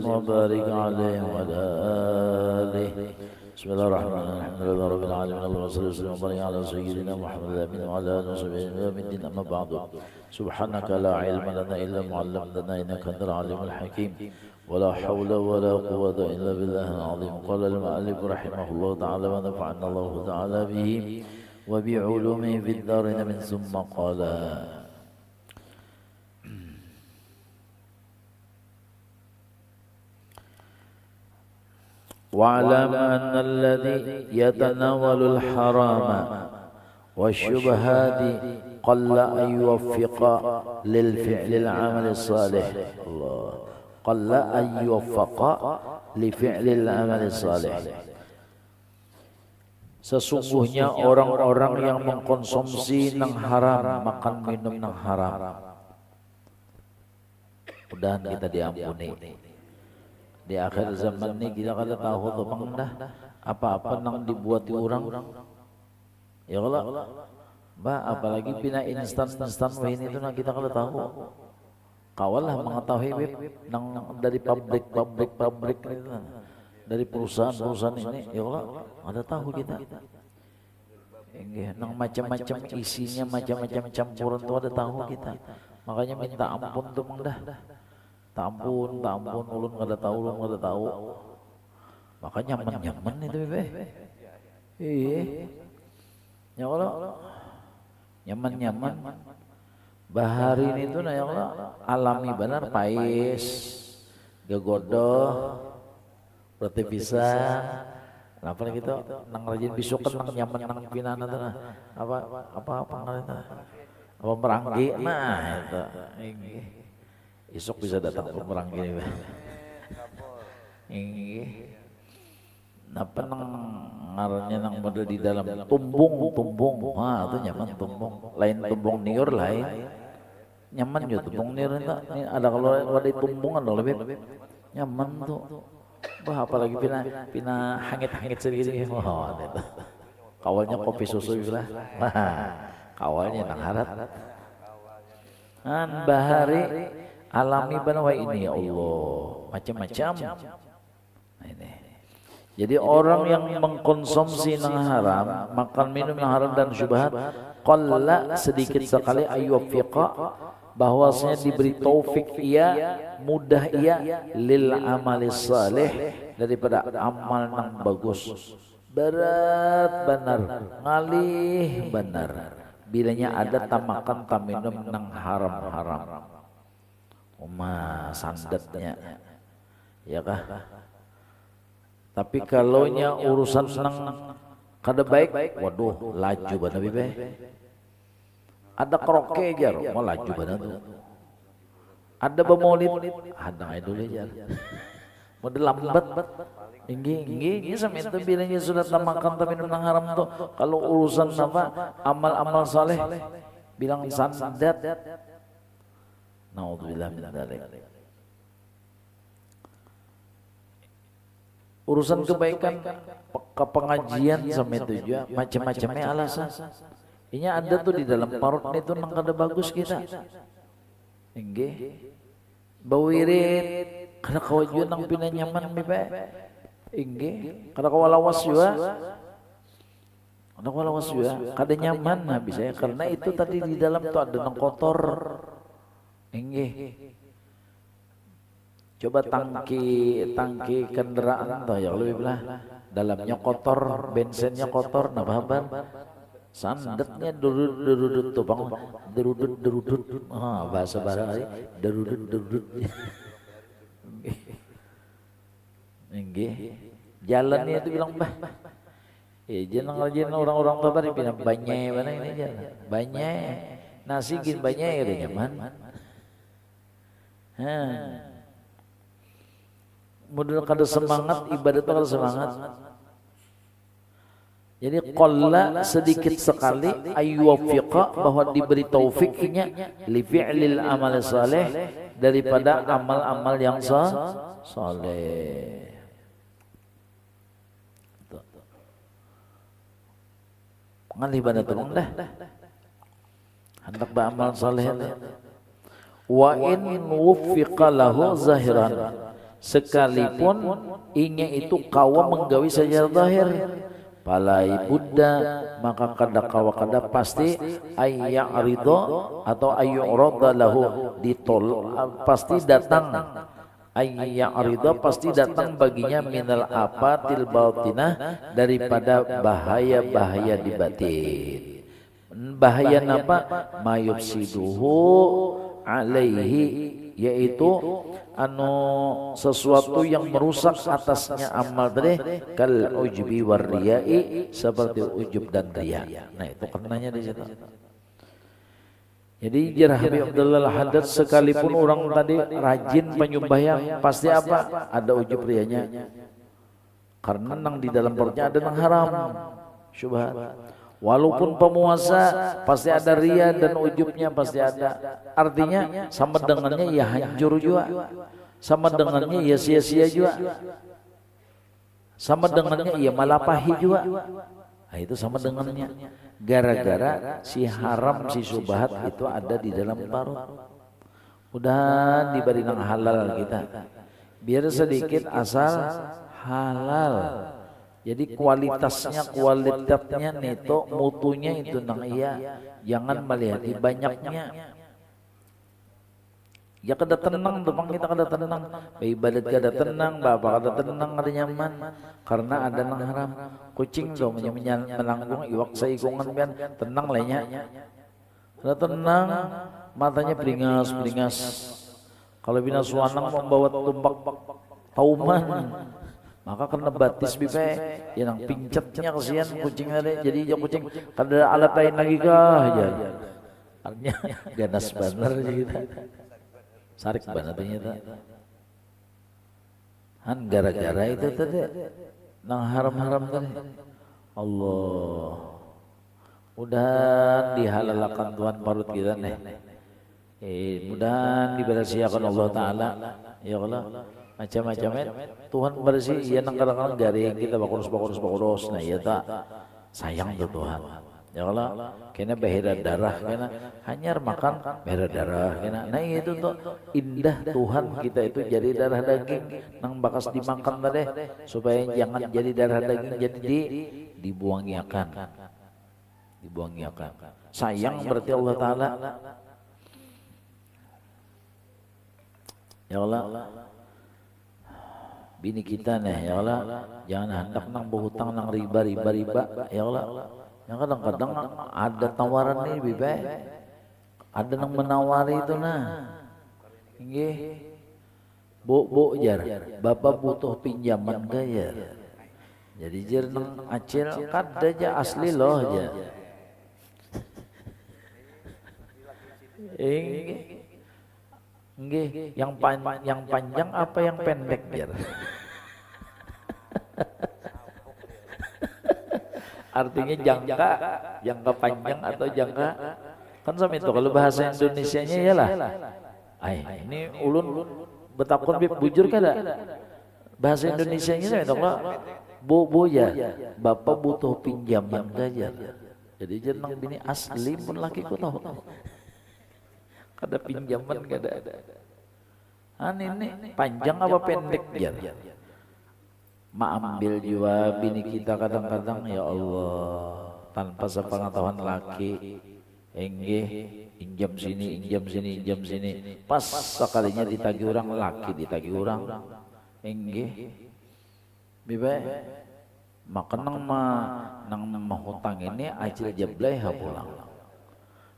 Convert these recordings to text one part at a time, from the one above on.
وبارك عليه وعلى آله. بسم الله الرحمن الرحيم. الحمد لله رب العالمين. اللهم صل وسلم وبارك على سيدنا محمد الأمين وعلى آله وصحبه يوم الدين. أما بعد، سبحانك لا علم لنا إلا ما علمتنا إنك أنت العليم الحكيم. ولا حول ولا قوة إلا بالله العظيم. قال المؤلف رحمه الله تعالى ونفعنا الله تعالى به وبعلومه في الدارين من. ثم قال: واعلم أن الذي يتناول الحرام والشبهات قل أن يوفق للفعل العمل الصالح. الله، قل أن يوفق لفعل العمل الصالح. Sesungguhnya orang-orang yang mengkonsumsi nang haram, makan minum nang haram, mudahan kita diampuni. Di akhir zaman ini kita kada tahu tuh pengendah apa-apa nang dibuat di orang. Ya Allah, bah apalagi pina instan wah ini tuh nang kita kada tahu. Kawalah mengetahui nang dari pabrik itu, dari perusahaan ini. Ya Allah, ada tahu kita. Nang macam-macam isinya, macam-macam campuran tuh ada tahu kita. Makanya minta ampun tuh mengendah. Tampun, ulun kada tahu. Makanya nyaman itu bebe. Iya. Ya Allah, nyaman. Bahari ini tuh ya Allah, alami benar, pais, gagodoh, roti pisang. Kenapa gitu? Nang rajin bisukan nang nyaman nang pinana tuh nah. Apa ngarana? Apa meranggi? Nah, itu. Isok bisa datang ke perang gini. Napa nang ngarannya nang model di dalam tumbung. Wah, itu nyaman tumbung. Lain tumbung niur lain. Nyaman juga tumbung niur itu. Ini ada kalau ada tumbungan loh lebih nyaman tuh. Wah, apalagi pina hangit sedikit. Wah, itu. Kawalnya kopi susu lah. Wah, kawalnya nang harat. An bahari alami banwa ini ya Allah, macam-macam. Nah, ini. Jadi orang yang mengkonsumsi nang haram, makan minum yang haram dan syubhat, qalla sedikit sekali ayyufiqa, bahwasanya diberi taufik ia, mudah ia lil amali salih, daripada amal nang bagus. Berat benar, ngalih benar. Bilanya ada tamakan taminum nang haram. Sandatnya, ya kah? Tapi kalau nya urusan senang kada baik, waduh laju banget bibe. Ada kroke jar, mau laju banget tuh. Ada bemaulid, ada idol jar. Model lambat, tinggi, sama itu bilangnya sudah tamakan tapi nang haram tuh. Kalau urusan apa amal saleh, bilang sandat. Naudzubillah min dzalik. Urusan kebaikan ke pengajian sama itu juga macam-macamnya alasan. Ini ada tuh di dalam parut itu nang kada bagus kita. Nggih. Bawirit kada kawajuan nang pina nyaman bibe. Nggih. Kada kawalawas juga. Kada nyaman habis saya karena itu tadi di dalam tuh ada nang kotor. Inggih. Coba tangki kendaraan toh ya lebih belah dalamnya kotor, bensinnya kotor, nah bahan sandatnya derudut tuh bang, derudut, bahasa derudut. Inggih. Jalannya itu bilang bah. Jangan rajin orang-orang tua bari bilang banyak mana ini jalan, banyak nasi gin banyak ya nyaman. Model kada semangat ibadat kada semangat. Jadi qalla sedikit sekali ayyufiqa, bahwa diberi taufiknya li fi'lil amal saleh, daripada amal-amal yang saleh. Ngalih pada tolong dah. Hendak beramal saleh. Wa in wuffiqa lahu zahiran, sekalipun ingnya itu kawa menggawi secara zahir palai Buddha, maka kada kawa kada pasti ayya ridho atau ayyu radha lahu ditol pasti datang ayya ridho pasti datang baginya minal apatil batinah daripada bahaya-bahaya di batin. Bahaya apa? Mayufsiduhu alaihi, yaitu sesuatu yang merusak atasnya amal tadi, kal ujbi warriyai, seperti ujub dan riya. Nah itu karenanya di situ. Jadi Jarh bin Abdullah Al-Haddad sekalipun orang tadi rajin penyembahyang pasti apa? Ada ujub riyanya. Karena nang di dalam perutnya ada nang haram, syubhat. Walaupun pemuasa pasti ada ria dan ujubnya pasti ada. Artinya sama dengannya ya hancur juga, sama dengannya ya sia-sia juga, sama dengannya ya malapahi juga. Nah itu sama dengannya. Gara-gara si haram si subhat itu ada di dalam perut. Udah diberi nang halal kita. Biar sedikit asal halal. Jadi kualitasnya neto, mutunya itu nang iya, jangan melihat banyaknya. Ya kada tenang, tepang kita kada tenang, ibadat kada tenang, bapak kada tenang, kada nyaman, karena ada nang haram. Kucing dong menanggung iwak saikungan kan tenang lainnya, kada tenang, matanya beringas. Kalau bina suanang membawa tumpak tauman, maka kena batis bipe yang pincetnya kesian kucing ada, jadi kucing kada alat lain lagi kah aja artinya ganas bener kita sarik bener ternyata kan gara-gara itu tadi nang haram-haram tadi Allah udah dihalalkan Tuhan parut kita nih mudah diberasiakan Allah Ta'ala ya Allah macam-macam Tuhan bersih ya nang kadang-kadang garing kita bakurus nah ya tak sayang tuh Tuhan ya Allah kena bahira darah kena hanyar makan bahira darah kena nah itu tuh indah Tuhan kita itu jadi darah daging nang bakas dimakan tadi supaya jangan jadi darah daging jadi dibuangiakan sayang berarti Allah Ta'ala ya Allah bini kita nih ya Allah jangan hendak nang berhutang nang riba ya Allah yang kadang-kadang ada tawaran nih bibe ada nang menawari itu nah nggih bu jar bapak butuh pinjaman gaya jadi jar nang acil kada aja asli loh aja nggih yang panjang apa yang pendek biar artinya jangka panjang atau jangka kan sama itu kalau bahasa Indonesianya iyalah ini ulun betakun bujur kada bahasa Indonesianya sama itu bu ya bapak butuh pinjaman gajar jadi jeneng bini asli pun laki ku tahu kada pinjaman kada ada. Ini panjang apa pendek jar? Ambil jiwa bini kita kadang-kadang ya Allah tanpa sepengetahuan laki injam sini pas sekalinya ditagih orang laki ditagih orang bibe maka nang mahutang ini acil jablay ha pulang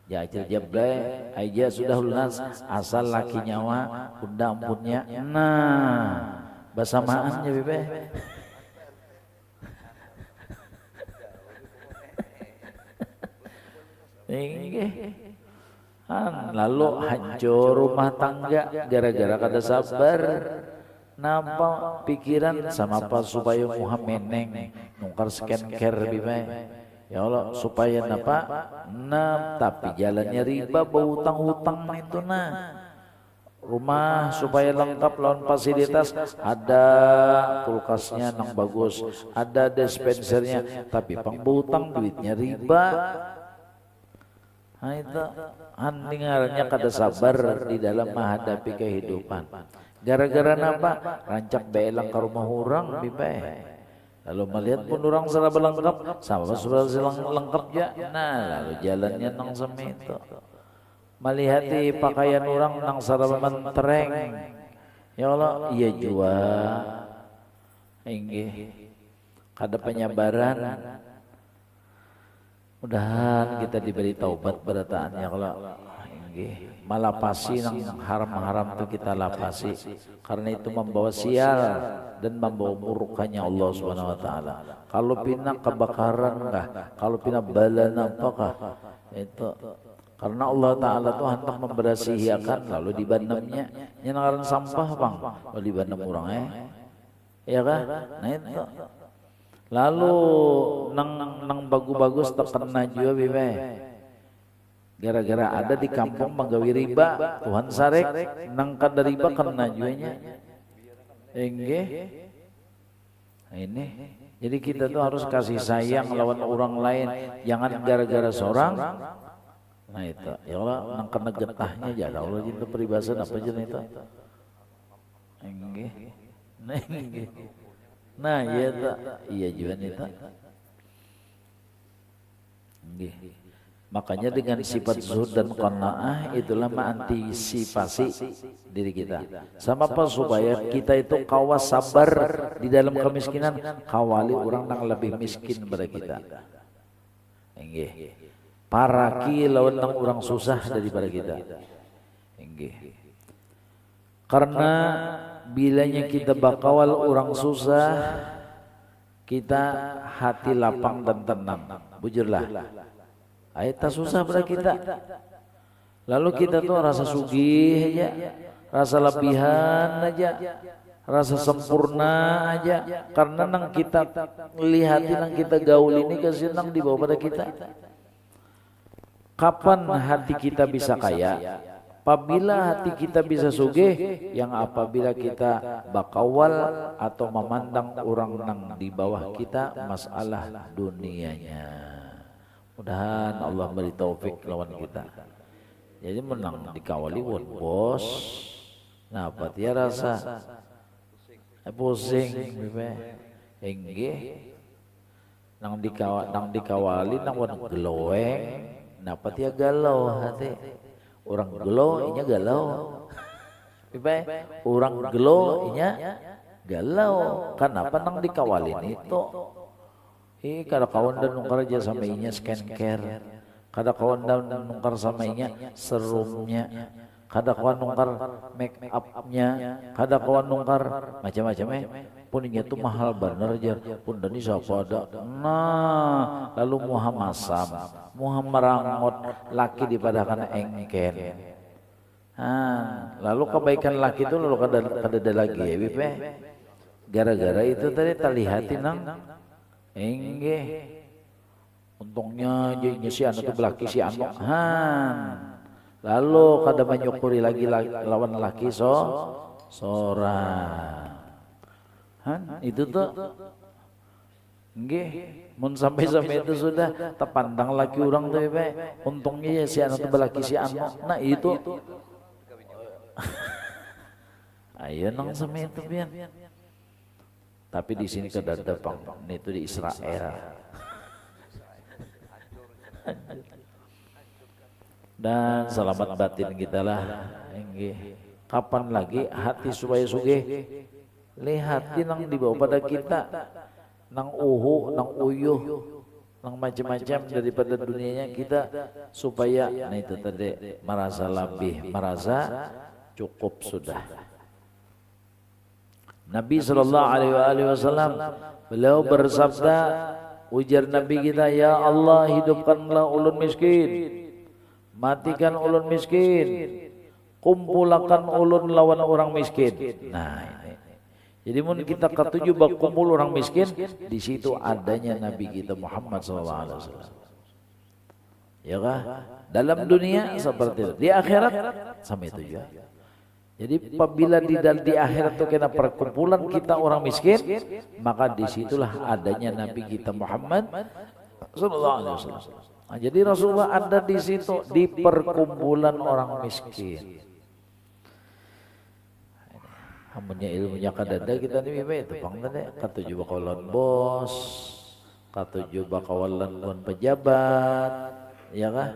ya acil jablay aja sudah lunas asal laki nyawa udah ampunnya nah bersamaan ya bibe lalu hancur rumah tangga gara-gara kada sabar napa pikiran sama apa supaya Muhammad meneng nungkar skincare bibe ya Allah supaya napa tapi jalannya riba berhutang-hutang itu rumah supaya lengkap lawan fasilitas ada kulkasnya nang bagus ada dispensernya tapi penghutang duitnya riba itu handingannya kada sabar di dalam menghadapi kehidupan Gara-gara napa? Rancak belang ke rumah orang bibe. Lalu melihat pun orang serba lengkap, sama sudah lengkap ya. Nah, lalu jalannya nang semeto. Melihat pakaian orang nang serba mentereng. Ya Allah, iya jua. Inggih. Kada penyabaran. Mudahan kita diberi taubat berataan ya Allah. Malapasi nang haram-haram itu kita lapasi, karena itu membawa sial dan membawa murkanya Allah Subhanahu wa taala. Kalau pina kebakaran kah, kalau pina bala apakah itu, karena Allah taala tuh hendak memberasihi akan lalu dibanamnya nyengaran sampah bang, lalu dibanam orang ya kan. Nah itu lalu nang bagus-bagus terkena juga bibe. Gara-gara ada di kampung menggawi riba, Tuhan sarek nang kada riba kena juanya. Enggih. Ini. Jadi kita tuh harus kasih sayang lawan orang lain, jangan gara-gara seorang. Nah itu, ya Allah nang kena getahnya aja. Allah itu peribasan apa aja itu. Enggih. Nah, enggih. Nah, iya tak, iya juga itu. Enggih. Makanya dengan sifat zuhud dan qanaah itulah mengantisipasi diri kita. Sama apa supaya kita itu kawas sabar di dalam kemiskinan, kawali orang yang lebih miskin daripada kita. Enggih. Paraki lawan nang orang susah daripada kita. Enggih. Karena bilanya kita bakawal orang susah, kita hati lapang dan tenang. Bujurlah. Ayat susah pada kita. Lalu kita tuh rasa sugih aja, rasa lebihan aja, rasa sempurna aja. Karena nang kita lihatin, nang kita gaul ini kesenang di bawah pada kita. Kapan hati kita bisa kaya? Apabila hati kita bisa sugih, yang apabila kita bakawal atau memandang orang nang di bawah kita masalah dunianya. Mudahan Allah beri taufik lawan kita. Jadi menang dikawali buat bos. Nah, apa dia rasa pusing, enggih. Nang dikawali nang wan geloweng. Nah, apa dia galau hati. Orang gelo inya galau. Orang gelo inya galau. Kenapa nang dikawalin itu? Kada kawan dan nungkar aja sama inya skincare, kada kawan dan nungkar sama inya serumnya, kada kawan nungkar make upnya, kada kawan nungkar macam-macam pun inya tuh mahal bener aja pun dani siapa ada. Nah lalu muha masam, muha merangot laki dipadakan engken. Lalu kebaikan laki itu lalu kada ada lagi ya bipe. Gara-gara itu tadi terlihatin nang enggih. Untungnya jadinya si anu tuh belaki si anu. Lalu kada menyukuri lagi lawan laki seorang. Itu tuh enggih. Mun sampai itu sudah terpandang laki orang tuh be. Untungnya ya si anu tuh belaki si anu. Nah itu. Ayo nang sampai itu pian. Tapi di sini kedadapang itu di Israel. Dan selamat batin kita lah. Kapan lagi hati supaya sugih? Lihatin nang dibawa pada kita, nang uhu, nang uyuh, nang macam-macam daripada dunianya kita supaya nah itu tadi merasa lebih, merasa cukup sudah. Nabi SAW beliau bersabda, ujar Nabi kita, ya Allah hidupkanlah ulun miskin, matikan ulun miskin, kumpulakan ulun lawan orang miskin. Nah ini. Jadi mun kita ketujuh bak kumpul orang miskin, di situ adanya Nabi kita Muhammad SAW. Ya kah? Dalam dunia seperti itu, di akhirat sama itu juga. Jadi apabila di akhirat itu kena perkumpulan kita orang miskin, maka disitulah adanya Nabi kita Muhammad sallallahu alaihi wasallam. Nah, jadi Rasulullah ada di situ di perkumpulan orang miskin. Amunnya ilmunya kadada kita nih bae tepang teh katujuh bakalan bos, katujuh bakalan pejabat, ya kah?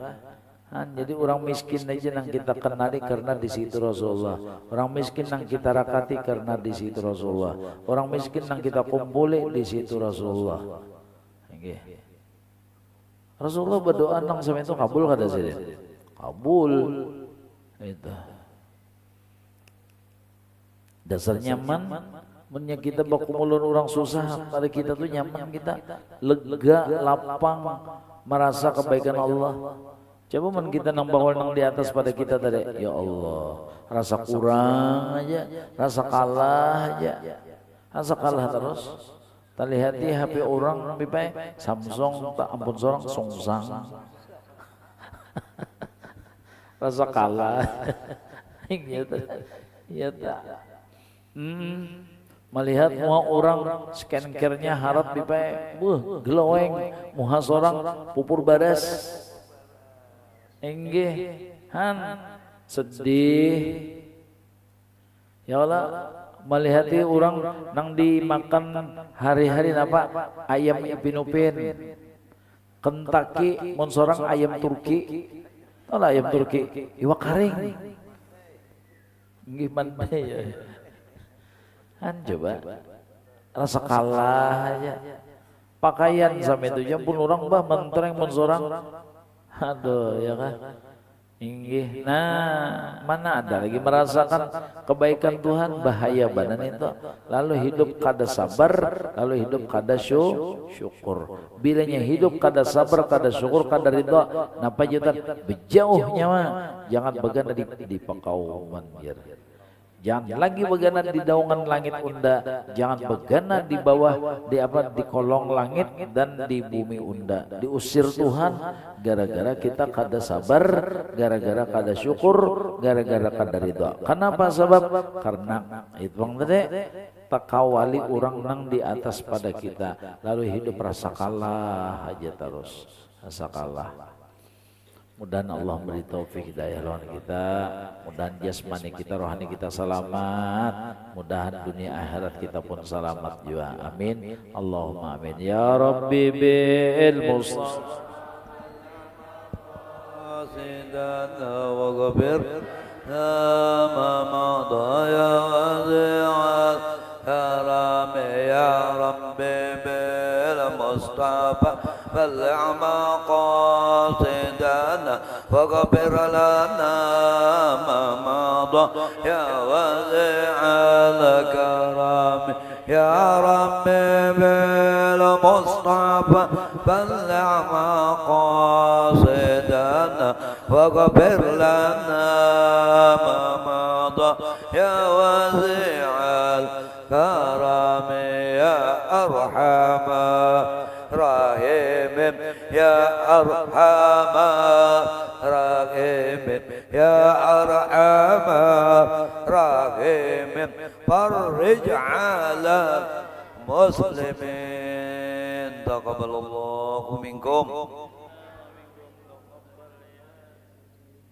Jadi orang miskin aja nang kita kenali karena di situ Rasulullah. Orang miskin nang kita rakati karena di situ Rasulullah. Orang miskin nang kita kumpuli di situ Rasulullah. Okay. Rasulullah berdoa nang sama itu kabul kada sih? Kabul. Itu. Dasar nyaman. Mennya kita bakumulun orang susah pada kita tuh nyaman kita lega, lapang, merasa kebaikan Allah. Coba men kita nang bawal nang di atas pada kita tadi, ya Allah, rasa kurang aja, rasa kalah aja, rasa kalah terus. Tali hati HP orang pipai Samsung tak ampun seorang songsang, rasa kalah, gitu, ya tak. Melihat semua orang skincare-nya harap pipai, glowing, muha seorang pupur badas. Enggih, sedih. Ya Allah, melihati orang nang dimakan hari-hari apa ayam Ipin-Upin, Kentucky, mun sorang ayam Turki, tahu lah ayam Turki, iwak kering. Enggih mana ya? Coba, rasa kalah aja. Pakaian sampai itu pun orang bah mentereng mun sorang. Aduh, ya kan? Inggih. Nah, mana ada lagi merasakan kebaikan Tuhan, bahaya badan itu. Lalu hidup kada sabar, lalu hidup kada syukur. Bilanya hidup kada sabar, kada syukur, kada ridha, napa jutan bejauh nyawa. Jangan begana di pakauman biar. Jangan lagi begana di daungan langit unda, jangan begana di bawah di kolong langit dan di bumi unda. Diusir Tuhan gara-gara kita kada sabar, gara-gara kada syukur, gara-gara kada ridha. Kenapa sebab? Karena itu bang tadi takawali orang nang di atas pada kita, lalu hidup rasa kalah aja terus, rasa kalah. Mudah Allah beri taufik hidayah rohani kita, mudahan jasmani kita, rohani kita selamat, mudahan dunia akhirat kita pun selamat juga. Amin. Allahumma amin. Ya Rabbi bil Mustafa wa ghafir ma madha ya wasi'al karam ya Rabbi bil Mustafa فالعمى قاصدنا فاغفر لنا ما مضى يا واسع الكرم يا رب بالمصطفى فالعمى قاصدنا فاغفر لنا ما مضى يا واسع الكرم يا أرحم راحم يا أرحم راحم يا أرحم راحم فرج على المسلمين تقبل الله منكم